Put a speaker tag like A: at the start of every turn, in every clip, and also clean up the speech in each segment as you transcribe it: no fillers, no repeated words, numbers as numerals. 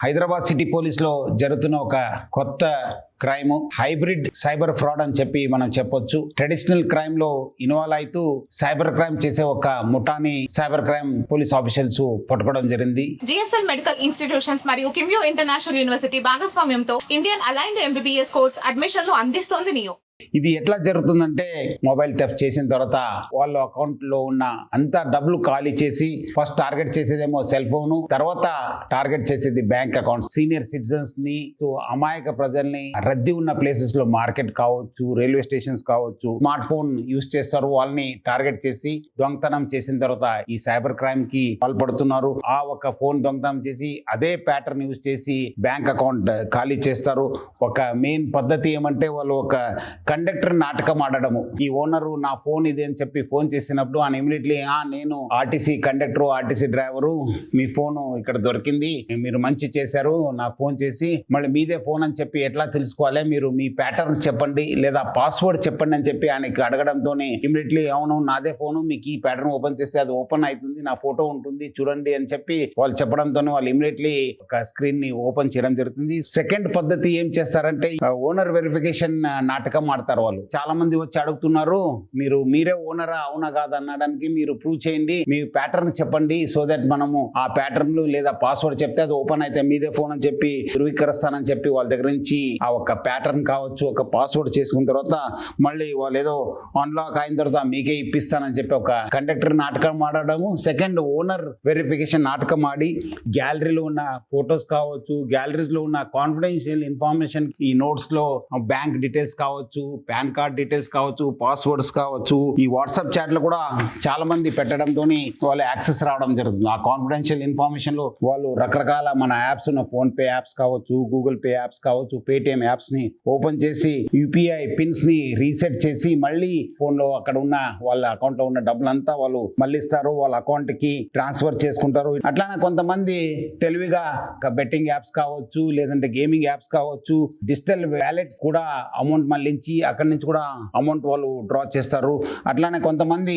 A: Hyderabad city పోలీస్లో జరుగుతున్న ఒక కొత్త క్రైమ్ హైబ్రిడ్ సైబర్ ఫ్రాడ్ అని చెప్పి మనం చెప్పొచ్చు. ట్రెడిషనల్ క్రైమ్ లో ఇన్వాల్వ్ అవుతూ సైబర్ క్రైమ్ చేసే ఒక ముఠాని సైబర్ క్రైమ్ పోలీస్ ఆఫీసర్స్ పట్టుకోవడం జరిగింది.
B: జిఎస్ఎల్ మెడికల్ ఇన్స్టిట్యూషన్స్ మరియు కిమ్యూ ఇంటర్నేషనల్ యూనివర్సిటీ భాగస్వామ్యంతో ఇండియన్ అలైన్డ్ ఎంబీబీఎస్ కోర్స్ అడ్మిషన్లు అందిస్తోంది నియో.
A: ఇది ఎట్లా జరుగుతుందంటే మొబైల్ థెఫ్ట్ చేసిన తర్వాత వాళ్ళ అకౌంట్ లో ఉన్న అంత డబ్బులు ఖాళీ చేసి ఫస్ట్ టార్గెట్ చేసేదేమో సెల్ ఫోన్, తర్వాత టార్గెట్ చేసేది బ్యాంక్ అకౌంట్. సీనియర్ సిటిజన్స్ ని, అమాయక ప్రజల్ని రద్దీ ఉన్న ప్లేసెస్ లో మార్కెట్ కావచ్చు, రైల్వే స్టేషన్స్ కావచ్చు, స్మార్ట్ ఫోన్ యూజ్ చేస్తారు. వాళ్ళని టార్గెట్ చేసి దొంగతనం చేసిన తర్వాత ఈ సైబర్ క్రైమ్ కి పాల్పడుతున్నారు. ఆ ఒక ఫోన్ దొంగతనం చేసి అదే ప్యాటర్న్ యూజ్ చేసి బ్యాంక్ అకౌంట్ ఖాళీ చేస్తారు. ఒక మెయిన్ పద్ధతి ఏమంటే వాళ్ళు ఒక కండక్టర్ నాటకం ఆడడము. ఈ ఓనరు నా ఫోన్ ఇది అని చెప్పి ఫోన్ చేసినప్పుడు ఆయన ఇమీడియట్లీ నేను ఆర్టీసీ కండక్టర్, ఆర్టీసీ డ్రైవరు, మీ ఫోన్ ఇక్కడ దొరికింది, మీరు మంచి చేశారు, నాకు ఫోన్ చేసి మళ్ళీ మీదే ఫోన్ అని చెప్పి ఎట్లా తెలుసుకోవాలి, మీరు మీ ప్యాటర్న్ చెప్పండి లేదా పాస్వర్డ్ చెప్పండి అని చెప్పి ఆయనకి అడగడంతో ఇమీడియట్లీ అవును నాదే ఫోను, మీకు ఈ ప్యాటర్న్ ఓపెన్ చేస్తే అది ఓపెన్ అవుతుంది, నా ఫోటో ఉంటుంది చూడండి అని చెప్పి వాళ్ళు చెప్పడంతో వాళ్ళు ఇమీడియట్లీ ఒక స్క్రీన్ ని ఓపెన్ చేయడం జరుగుతుంది. సెకండ్ పద్ధతి ఏం చేస్తారంటే ఓనర్ వెరిఫికేషన్ నాటకం ఆడతారు. వాళ్ళు చాలా మంది వచ్చి అడుగుతున్నారు, మీరే ఓనరా అవునా కాదు అనడానికి మీరు ప్రూవ్ చేయండి, మీ ప్యాటర్న్ చెప్పండి, సో దట్ మనము ఆ ప్యాటర్న్ లేదా పాస్వర్డ్ చెప్తే అది ఓపెన్ అయితే మీదే ఫోన్ అని చెప్పి ధృవీకరిస్తానని చెప్పి వాళ్ళ దగ్గర నుంచి ఆ ఒక ప్యాటర్న్ కావచ్చు, ఒక పాస్వర్డ్ చేసుకున్న తర్వాత మళ్ళీ వాళ్ళు ఏదో అన్లాక్ అయిన తర్వాత మీకే ఇప్పిస్తానని చెప్పి ఒక కండక్టర్ నాటకం ఆడడము. సెకండ్ ఓనర్ వెరిఫికేషన్ నాటకం ఆడి గ్యాలరీలో ఉన్న ఫొటోస్ కావచ్చు, గ్యాలరీస్ లో ఉన్న కాన్ఫిడెన్షియల్ ఇన్ఫర్మేషన్, ఈ నోట్స్ లో బ్యాంక్ డీటెయిల్స్ కావచ్చు, పాన్ కార్డ్ డీటెయిల్స్ కావచ్చు, పాస్వర్డ్స్ కావచ్చు, ఈ వాట్సాప్ చాట్లు కూడా చాలా మంది పెట్టడంతో వాళ్ళు యాక్సెస్ రావడం జరుగుతుంది. ఆ కాన్ఫిడెన్షియల్ ఇన్ఫర్మేషన్ లో వాళ్ళు రకరకాల మన యాప్స్ ఉన్న ఫోన్ పే యాప్స్ కావచ్చు, గూగుల్ పే యాప్స్ కావచ్చు, పేటిఎం యాప్స్ ని ఓపెన్ చేసి యూపీఐ పిన్స్ ని రీసెట్ చేసి మళ్ళీ ఫోన్ లో అక్కడ ఉన్న వాళ్ళ అకౌంట్ లో ఉన్న డబ్బులంతా వాళ్ళు మళ్ళిస్తారు, వాళ్ళ అకౌంట్ కి ట్రాన్స్ఫర్ చేసుకుంటారు. అట్లానే కొంతమంది తెలివిగా బెట్టింగ్ యాప్స్ కావచ్చు, లేదంటే గేమింగ్ యాప్స్ కావచ్చు, డిజిటల్ వ్యాలెట్స్ కూడా అమౌంట్ మళ్ళించి అక్కడి నుంచి కూడా అమౌంట్ వాళ్ళు డ్రా చేస్తారు. అట్లానే కొంతమంది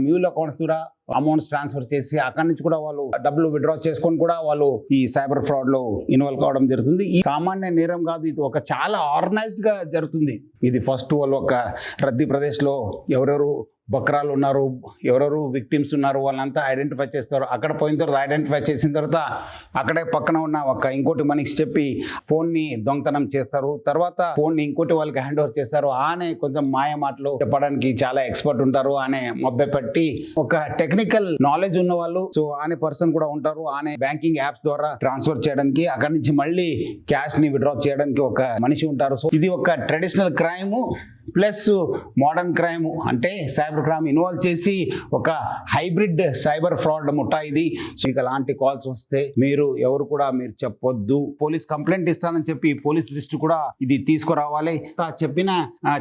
A: మ్యూల్ అకౌంట్స్ ద్వారా అమౌంట్స్ ట్రాన్స్ఫర్ చేసి అక్కడి నుంచి కూడా వాళ్ళు డబ్బులు విత్డ్రా చేసుకొని కూడా వాళ్ళు ఈ సైబర్ ఫ్రాడ్ లో ఇన్వాల్వ్ కావడం జరుగుతుంది. ఈ సామాన్య నేరం కాదు, ఇది ఒక చాలా ఆర్గనైజ్డ్ గా జరుగుతుంది. ఇది ఫస్ట్ వాళ్ళు ఒక రద్దీ ప్రదేశ్ లో ఎవరెవరు బక్రాలు ఉన్నారు, ఎవరెవరు విక్టిమ్స్ ఉన్నారు వాళ్ళంతా ఐడెంటిఫై చేస్తారు. అక్కడ పోయిన తర్వాత ఐడెంటిఫై చేసిన తర్వాత అక్కడే పక్కన ఉన్న ఒక ఇంకోటి మనిషి చెప్పి ఫోన్ ని దొంగతనం చేస్తారు. తర్వాత ఫోన్ ని ఇంకోటి వాళ్ళకి హ్యాండ్ ఓవర్ చేస్తారు. ఆనే కొంచెం మాయ మాటలు చెప్పడానికి చాలా ఎక్స్పర్ట్ ఉంటారు. ఆనే మభ్య పెట్టి ఒక టెక్నికల్ నాలెడ్జ్ ఉన్న వాళ్ళు, సో ఆనే పర్సన్ కూడా ఉంటారు. ఆనే బ్యాంకింగ్ యాప్స్ ద్వారా ట్రాన్స్ఫర్ చేయడానికి, అక్కడి నుంచి మళ్ళీ క్యాష్ ని విత్డ్రా చేయడానికి ఒక మనిషి ఉంటారు. సో ఇది ఒక traditional crime plus modern crime, అంటే సైబర్ క్రైమ్ ఇన్వాల్వ్ చేసి ఒక హైబ్రిడ్ సైబర్ ఫ్రాడ్ ముఠా ఇది. మీకు అలాంటి కాల్స్ వస్తే ఎవరు కూడా మీరు చెప్పొద్దు, పోలీస్ కంప్లైంట్ ఇస్తానని చెప్పి పోలీస్ లిస్ట్ కూడా ఇది తీసుకురావాలి. చెప్పిన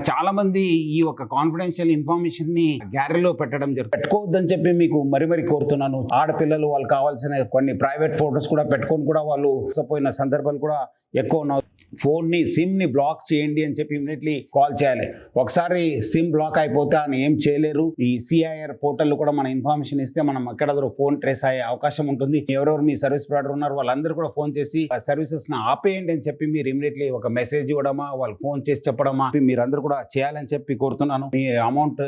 A: చాలా మంది ఈ ఒక కాన్ఫిడెన్షియల్ ఇన్ఫర్మేషన్ ని గ్యాలరీలో పెట్టుకోవద్దని చెప్పి మీకు మరీ కోరుతున్నాను. ఆడపిల్లలు వాళ్ళు కావాల్సిన కొన్ని ప్రైవేట్ ఫోటోస్ కూడా పెట్టుకొని కూడా వాళ్ళు పోయిన సందర్భాలు కూడా ఎక్కువ ఉన్నాయి. ఫోన్ ని సిమ్ ని బ్లాక్ చేయండి అని చెప్పి ఇమీడియట్లీ కాల్ చేయాలి. ఒకసారి సిమ్ బ్లాక్ అయిపోతే ఆయన ఏం చేయలేరు. ఈ సిఐఆర్ పోర్టల్ కూడా మన ఇన్ఫర్మేషన్ ఇస్తే మనం ఎక్కడ ఫోన్ ట్రేస్ అయ్యే అవకాశం ఉంటుంది. ఎవరెవరు మీ సర్వీస్ ప్రొవైడర్ ఉన్నారు వాళ్ళందరూ కూడా ఫోన్ చేసి ఆ సర్వీసెస్ ని ఆపేయండి అని చెప్పి మీరు ఇమీడియట్లీ ఒక మెసేజ్ ఇవ్వడమా, వాళ్ళు ఫోన్ చేసి చెప్పడమా మీరందరూ కూడా చేయాలని చెప్పి కోరుతున్నాను. మీ అమౌంట్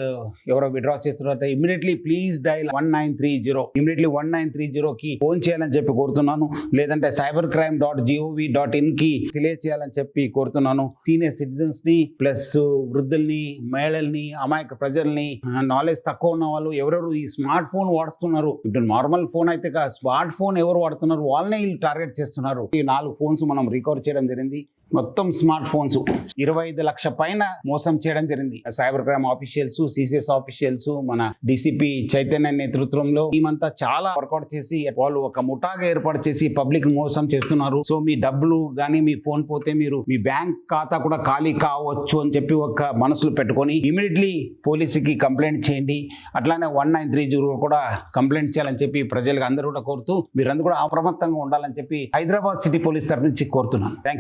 A: ఎవరో విత్డ్రా చేస్తున్నట్టు ఇమీడియట్లీ ప్లీజ్ డైల్ 1930, ఇమీడియట్లీ 1930 కి ఫోన్ చేయాలని చెప్పి కోరుతున్నాను. లేదంటే cybercrime.gov.in కి తెలియచేయాలని చెప్పి కోరుతున్నాను. సీనియర్ సిటిజన్స్ ని ప్లస్ వృద్ధుల్ని, మహిళల్ని, అమాయక ప్రజల్ని, నాలెడ్జ్ తక్కువ ఉన్న వాళ్ళు ఎవరెవరు ఈ స్మార్ట్ ఫోన్ వాడుతున్నారు, ఇప్పుడు నార్మల్ ఫోన్ అయితే స్మార్ట్ ఫోన్ ఎవరు వాడుతున్నారు వాళ్ళనే వీళ్ళు టార్గెట్ చేస్తున్నారు. ఈ 4 ఫోన్స్ మనం రికవర్ చేయడం జరిగింది. మొత్తం స్మార్ట్ ఫోన్స్ 25 లక్షల పైన మోసం చేయడం జరిగింది. Cyber crime officials, CCS officials, మన డిసిపి చైతన్య నేతృత్వంలో టీమంతా చాలా వర్కౌట్ చేసి వాళ్ళు ఒక ముఠాగా ఏర్పాటు చేసి పబ్లిక్ మోసం చేస్తున్నారు. సో మీ డబ్బులు కానీ మీ ఫోన్ పోతే మీ బ్యాంక్ ఖాతా కూడా ఖాళీ కావచ్చు అని చెప్పి ఒక మనసులో పెట్టుకొని ఇమీడియట్లీ పోలీసుకి కంప్లైంట్ చేయండి. అట్లానే 1930 కూడా కంప్లైంట్ చేయాలని చెప్పి ప్రజలకు అందరూ కూడా కోరుతూ మీరందరూ కూడా అప్రమత్తంగా ఉండాలని చెప్పి హైదరాబాద్ సిటీ పోలీస్ తరఫు నుంచి కోరుతున్నాను. Thank you.